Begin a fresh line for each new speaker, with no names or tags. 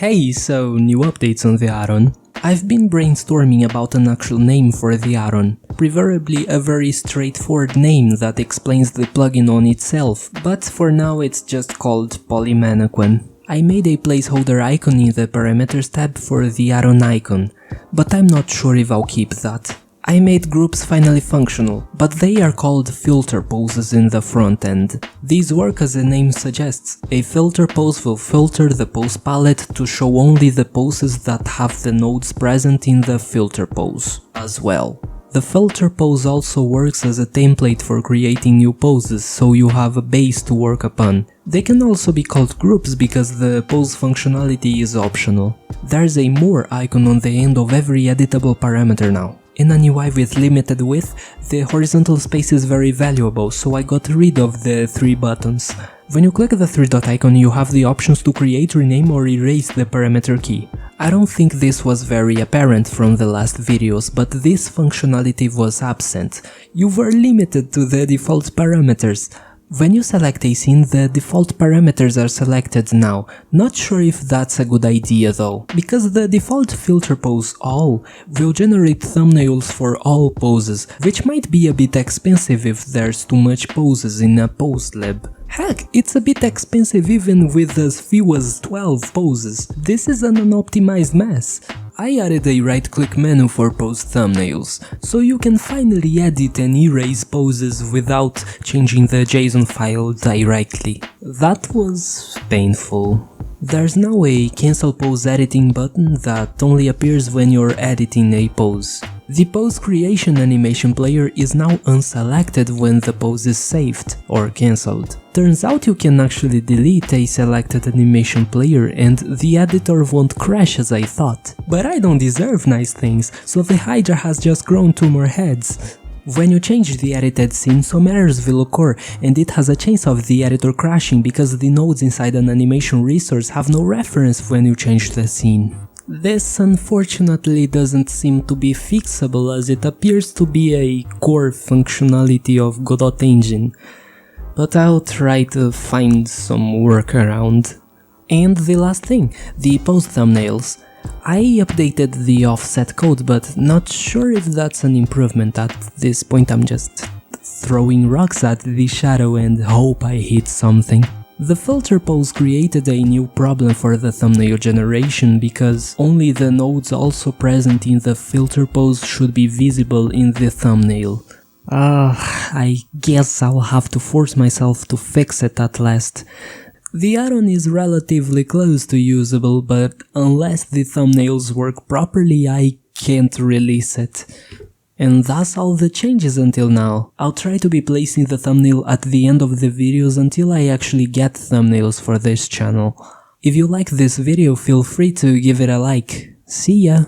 Hey, so new updates on the add-on. I've been brainstorming about an actual name for the add-on, preferably a very straightforward name that explains the plugin on itself, but for now it's just called PolyMannequin. I made a placeholder icon in the parameters tab for the add-on icon, but I'm not sure if I'll keep that. I made groups finally functional, but they are called filter poses in the front end. These work as the name suggests. A filter pose will filter the pose palette to show only the poses that have the nodes present in the filter pose as well. The filter pose also works as a template for creating new poses, so you have a base to work upon. They can also be called groups because the pose functionality is optional. There's a more icon on the end of every editable parameter now. In an UI with limited width, the horizontal space is very valuable, so I got rid of the 3 buttons. When you click the 3-dot icon, you have the options to create, rename or erase the parameter key. I don't think this was very apparent from the last videos, but this functionality was absent. You were limited to the default parameters. When you select a scene, the default parameters are selected now. Not sure if that's a good idea though, because the default filter pose all will generate thumbnails for all poses, which might be a bit expensive if there's too much poses in a pose lib. Heck, it's a bit expensive even with as few as 12 poses. This is an unoptimized mess. I added a right-click menu for pose thumbnails, so you can finally edit and erase poses without changing the JSON file directly. That was painful. There's now a cancel pose editing button that only appears when you're editing a pose. The pose creation animation player is now unselected when the pose is saved or cancelled. Turns out you can actually delete a selected animation player and the editor won't crash as I thought. But I don't deserve nice things, so the Hydra has just grown 2 more heads. When you change the edited scene, some errors will occur and it has a chance of the editor crashing because the nodes inside an animation resource have no reference when you change the scene. This unfortunately doesn't seem to be fixable as it appears to be a core functionality of Godot engine, but I'll try to find some workaround. And the last thing, the pose thumbnails. I updated the offset code, but not sure if that's an improvement. At this point I'm just throwing rocks at the shadow and hope I hit something. The filter pose created a new problem for the thumbnail generation because only the nodes also present in the filter pose should be visible in the thumbnail. I guess I'll have to force myself to fix it at last. The add-on is relatively close to usable, but unless the thumbnails work properly, I can't release it. And that's all the changes until now. I'll try to be placing the thumbnail at the end of the videos until I actually get thumbnails for this channel. If you like this video, feel free to give it a like. See ya!